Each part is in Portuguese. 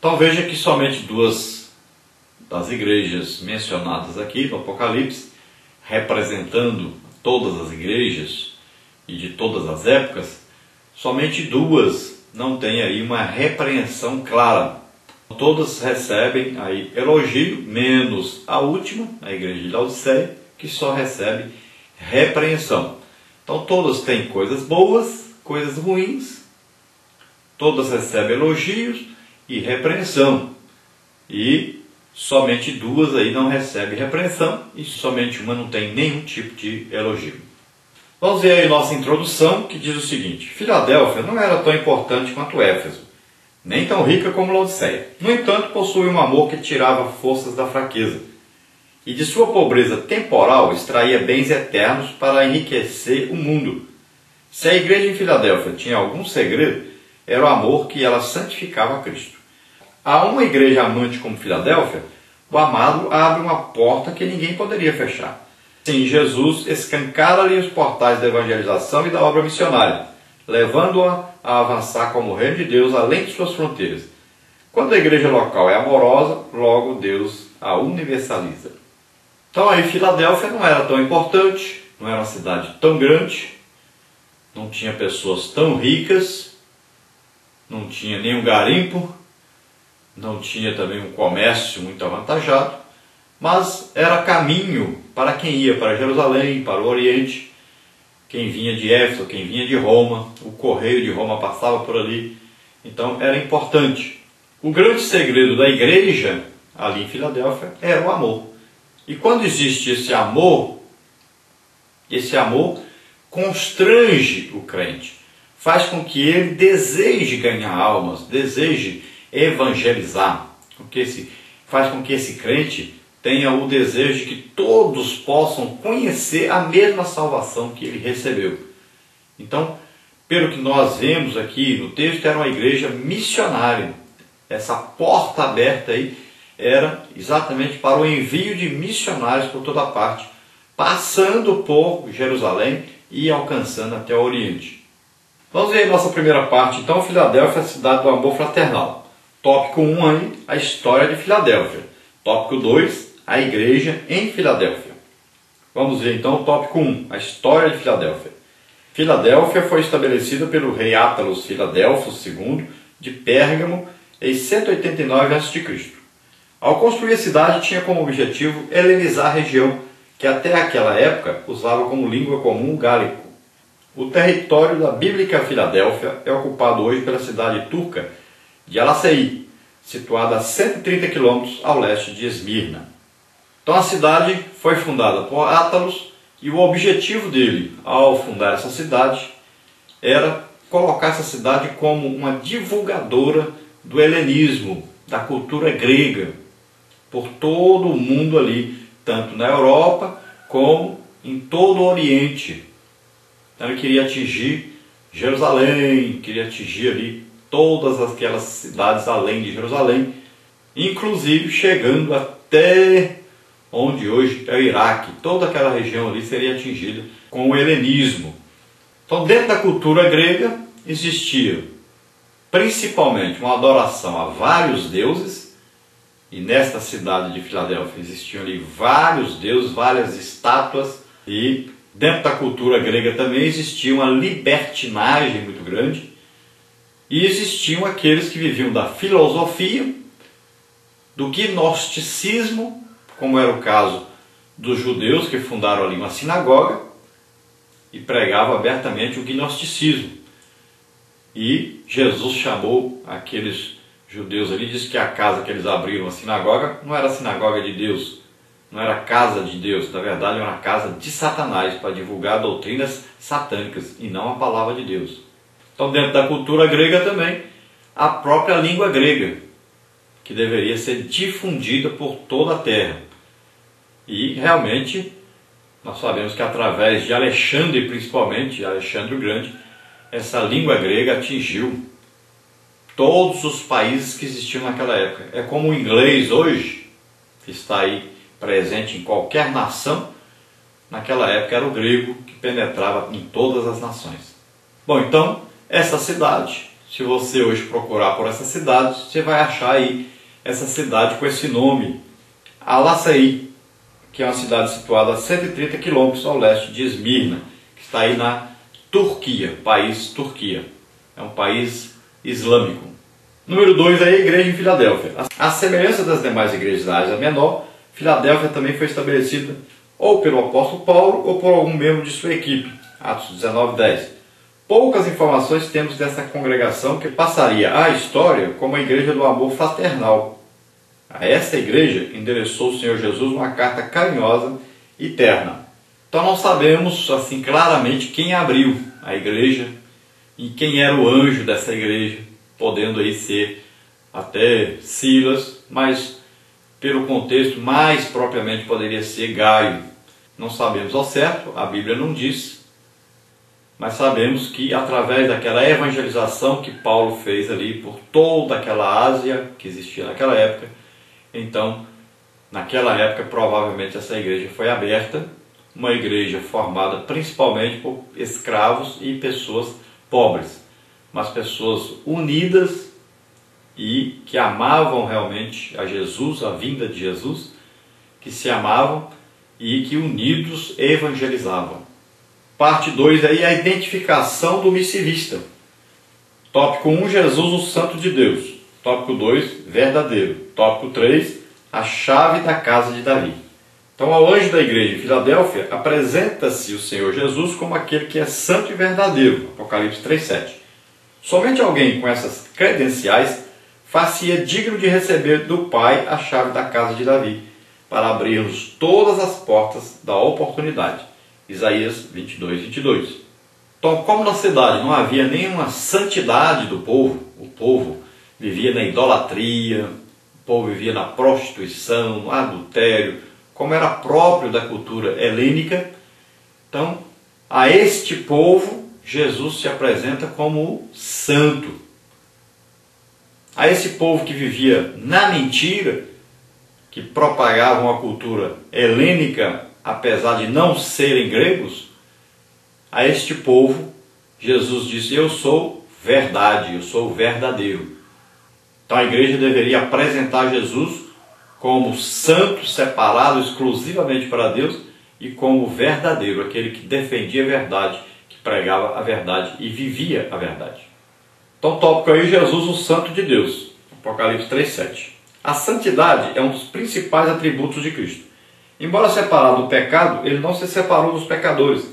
Então veja que somente duas das igrejas mencionadas aqui no Apocalipse, representando todas as igrejas e de todas as épocas, somente duas não têm aí uma repreensão clara. Todas recebem aí elogio, menos a última, a igreja de Laodiceia, que só recebe repreensão. Então todas têm coisas boas, coisas ruins, todas recebem elogios e repreensão. E somente duas aí não recebem repreensão e somente uma não tem nenhum tipo de elogio. Vamos ver aí nossa introdução, que diz o seguinte: Filadélfia não era tão importante quanto Éfeso, nem tão rica como Laodiceia. No entanto, possui um amor que tirava forças da fraqueza, e de sua pobreza temporal extraía bens eternos para enriquecer o mundo. Se a igreja em Filadélfia tinha algum segredo, era o amor que ela santificava a Cristo. A uma igreja amante como Filadélfia, o amado abre uma porta que ninguém poderia fechar. Sim, Jesus escancara-lhe os portais da evangelização e da obra missionária, levando-a a avançar como reino de Deus além de suas fronteiras. Quando a igreja local é amorosa, logo Deus a universaliza. Então aí Filadélfia não era tão importante, não era uma cidade tão grande, não tinha pessoas tão ricas, não tinha nenhum garimpo, não tinha também um comércio muito avantajado, mas era caminho para quem ia para Jerusalém, para o Oriente, quem vinha de Éfeso, quem vinha de Roma, o correio de Roma passava por ali, então era importante. O grande segredo da igreja ali em Filadélfia era o amor. E quando existe esse amor constrange o crente, faz com que ele deseje ganhar almas, deseje evangelizar, faz com que esse crente tenha o desejo de que todos possam conhecer a mesma salvação que ele recebeu. Então, pelo que nós vemos aqui no texto, era uma igreja missionária. Essa porta aberta aí era exatamente para o envio de missionários por toda parte, passando por Jerusalém e alcançando até o Oriente. Vamos ver a nossa primeira parte, então. Filadélfia, a cidade do amor fraternal. Tópico 1 aí, a história de Filadélfia. Tópico 2, a igreja em Filadélfia. Vamos ver então o tópico 1, a história de Filadélfia. Filadélfia foi estabelecida pelo rei Átalos Filadelfos II de Pérgamo em 189 a.C. Ao construir a cidade, tinha como objetivo helenizar a região, que até aquela época usava como língua comum o gálico. O território da bíblica Filadélfia é ocupado hoje pela cidade turca de Alaçaí, situada a 130 quilômetros ao leste de Esmirna. Então a cidade foi fundada por Átalos e o objetivo dele, ao fundar essa cidade, era colocar essa cidade como uma divulgadora do helenismo, da cultura grega, por todo o mundo ali, tanto na Europa como em todo o Oriente. Então ele queria atingir Jerusalém, queria atingir ali todas aquelas cidades além de Jerusalém, inclusive chegando até onde hoje é o Iraque. Toda aquela região ali seria atingida com o helenismo. Então, dentro da cultura grega existia principalmente uma adoração a vários deuses, e nesta cidade de Filadélfia existiam ali vários deuses, várias estátuas, e dentro da cultura grega também existia uma libertinagem muito grande, e existiam aqueles que viviam da filosofia, do gnosticismo, como era o caso dos judeus que fundaram ali uma sinagoga e pregavam abertamente o gnosticismo. E Jesus chamou aqueles judeus ali, disse que a casa que eles abriram, a sinagoga, não era a sinagoga de Deus, não era a casa de Deus, na verdade era uma casa de Satanás, para divulgar doutrinas satânicas e não a palavra de Deus. Então, dentro da cultura grega também, a própria língua grega, que deveria ser difundida por toda a terra. E realmente, nós sabemos que através de Alexandre, principalmente, Alexandre o Grande, essa língua grega atingiu todos os países que existiam naquela época. É como o inglês hoje, que está aí presente em qualquer nação, naquela época era o grego que penetrava em todas as nações. Bom, então, essa cidade Se você hoje procurar por essa cidade, você vai achar aí essa cidade com esse nome, Alaçaí, que é uma cidade situada a 130 quilômetros ao leste de Esmirna, que está aí na Turquia, país Turquia. É um país islâmico. Número 2 é a igreja em Filadélfia. A semelhança das demais igrejas da Ásia Menor, Filadélfia também foi estabelecida ou pelo apóstolo Paulo ou por algum membro de sua equipe. Atos 19:10. Poucas informações temos dessa congregação que passaria à história como a igreja do amor fraternal. A esta igreja endereçou o Senhor Jesus uma carta carinhosa e terna. Então não sabemos assim claramente quem abriu a igreja e quem era o anjo dessa igreja, podendo aí ser até Silas, mas pelo contexto mais propriamente poderia ser Gaio. Não sabemos ao certo, a Bíblia não diz, mas sabemos que através daquela evangelização que Paulo fez ali por toda aquela Ásia que existia naquela época, então naquela época provavelmente essa igreja foi aberta, uma igreja formada principalmente por escravos e pessoas pobres, mas pessoas unidas e que amavam realmente a Jesus, a vinda de Jesus, que se amavam e que unidos evangelizavam. Parte 2 aí é a identificação do missivista. Tópico 1, Jesus, o Santo de Deus. Tópico 2, verdadeiro. Tópico 3, a chave da casa de Davi. Então, ao anjo da igreja em Filadélfia, apresenta-se o Senhor Jesus como aquele que é santo e verdadeiro. Apocalipse 3:7. Somente alguém com essas credenciais far-se-ia digno de receber do Pai a chave da casa de Davi, para abrir-nos todas as portas da oportunidade. Isaías 22:22. Então, como na cidade não havia nenhuma santidade do povo, o povo vivia na idolatria, o povo vivia na prostituição, no adultério, como era próprio da cultura helênica, então, a este povo, Jesus se apresenta como santo. A esse povo que vivia na mentira, que propagavam a cultura helênica, apesar de não serem gregos, a este povo, Jesus disse: eu sou verdade, eu sou verdadeiro. Então a igreja deveria apresentar Jesus como santo, separado exclusivamente para Deus, e como verdadeiro, aquele que defendia a verdade, que pregava a verdade e vivia a verdade. Então, tópico aí, Jesus, o Santo de Deus. Apocalipse 3:7. A santidade é um dos principais atributos de Cristo. Embora separado do pecado, ele não se separou dos pecadores,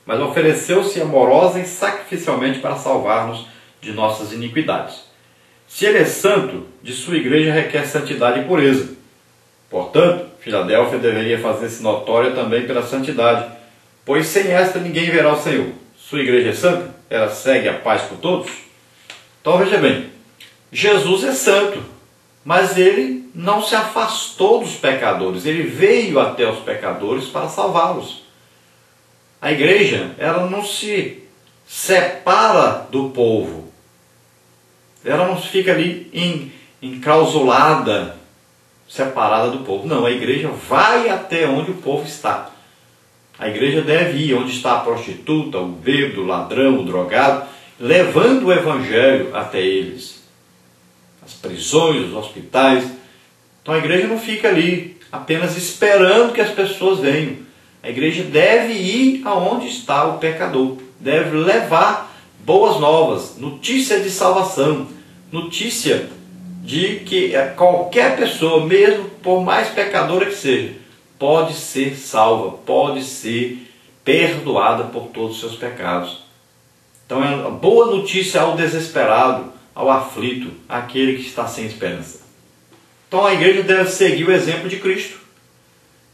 mas ofereceu-se amorosa e sacrificialmente para salvar-nos de nossas iniquidades. Se ele é santo, de sua igreja requer santidade e pureza. Portanto, Filadélfia deveria fazer-se notória também pela santidade, pois sem esta ninguém verá o Senhor. Sua igreja é santa? Ela segue a paz por todos? Então veja bem, Jesus é santo, mas ele não se afastou dos pecadores, ele veio até os pecadores para salvá-los. A igreja, ela não se separa do povo, ela não fica ali enclausulada, separada do povo. Não, a igreja vai até onde o povo está. A igreja deve ir onde está a prostituta, o bêbado, o ladrão, o drogado, levando o evangelho até eles. As prisões, os hospitais. Então a igreja não fica ali apenas esperando que as pessoas venham. A igreja deve ir aonde está o pecador. Deve levar boas novas, notícia de salvação, notícia de que qualquer pessoa, mesmo por mais pecadora que seja, pode ser salva, pode ser perdoada por todos os seus pecados. Então é uma boa notícia ao desesperado, ao aflito, àquele que está sem esperança. Então a igreja deve seguir o exemplo de Cristo.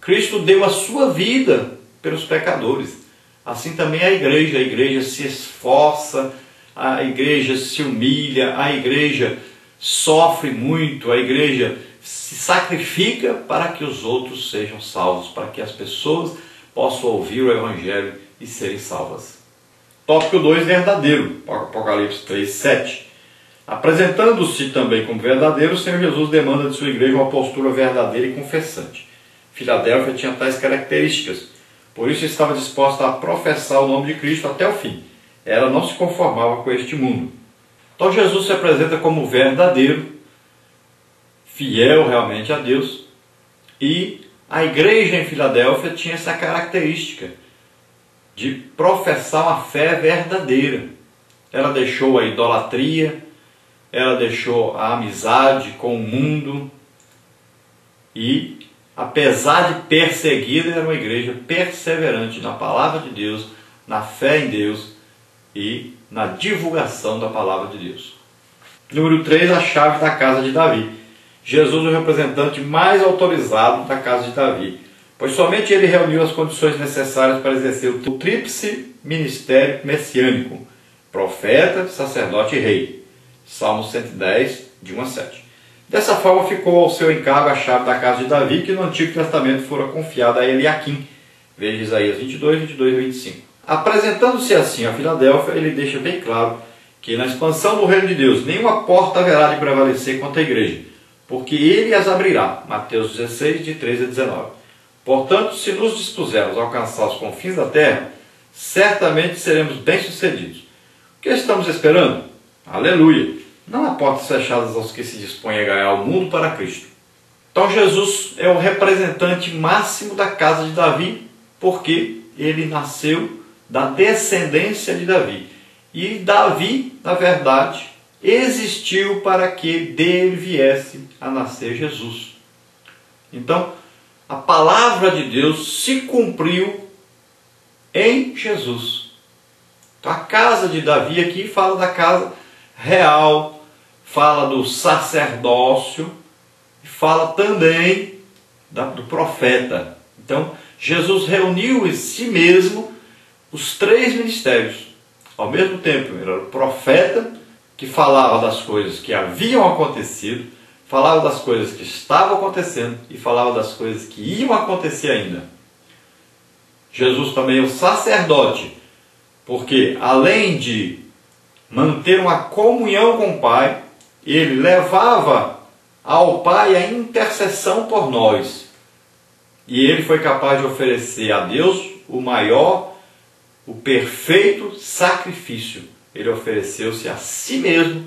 Cristo deu a sua vida pelos pecadores. Assim também a igreja se esforça, a igreja se humilha, a igreja sofre muito, a igreja se sacrifica para que os outros sejam salvos, para que as pessoas possam ouvir o evangelho e serem salvas. Tópico 2, verdadeiro, Apocalipse 3:7. Apresentando-se também como verdadeiro, o Senhor Jesus demanda de sua igreja uma postura verdadeira e confessante. Filadélfia tinha tais características, por isso estava disposta a professar o nome de Cristo até o fim. Ela não se conformava com este mundo. Então Jesus se apresenta como verdadeiro, fiel realmente a Deus, e a igreja em Filadélfia tinha essa característica de professar uma fé verdadeira. Ela deixou a idolatria, ela deixou a amizade com o mundo e, apesar de perseguida, era uma igreja perseverante na palavra de Deus, na fé em Deus e na divulgação da palavra de Deus. Número 3, a chave da casa de Davi. Jesus é o representante mais autorizado da casa de Davi, pois somente ele reuniu as condições necessárias para exercer o tríplice ministério messiânico: profeta, sacerdote e rei. Salmo 110, de 1 a 7. Dessa forma ficou ao seu encargo a chave da casa de Davi, que no Antigo Testamento fora confiada a Eliaquim. Veja Isaías 22, 22 e 25. Apresentando-se assim a Filadélfia, ele deixa bem claro que na expansão do reino de Deus nenhuma porta haverá de prevalecer contra a igreja, porque ele as abrirá. Mateus 16, de 13 a 19. Portanto, se nos dispusermos a alcançar os confins da terra, certamente seremos bem-sucedidos. O que estamos esperando? Aleluia! Não há portas fechadas aos que se dispõem a ganhar o mundo para Cristo. Então Jesus é o representante máximo da casa de Davi, porque ele nasceu da descendência de Davi. E Davi, na verdade, existiu para que dele viesse a nascer Jesus. Então, a palavra de Deus se cumpriu em Jesus. Então, a casa de Davi aqui fala da casa real, fala do sacerdócio, e fala também do profeta. Então, Jesus reuniu em si mesmo os três ministérios. Ao mesmo tempo, ele era o profeta, que falava das coisas que haviam acontecido, falava das coisas que estavam acontecendo e falava das coisas que iam acontecer ainda. Jesus também é o sacerdote, porque além de manter uma comunhão com o Pai, ele levava ao Pai a intercessão por nós. E ele foi capaz de oferecer a Deus o maior, o perfeito sacrifício. Ele ofereceu-se a si mesmo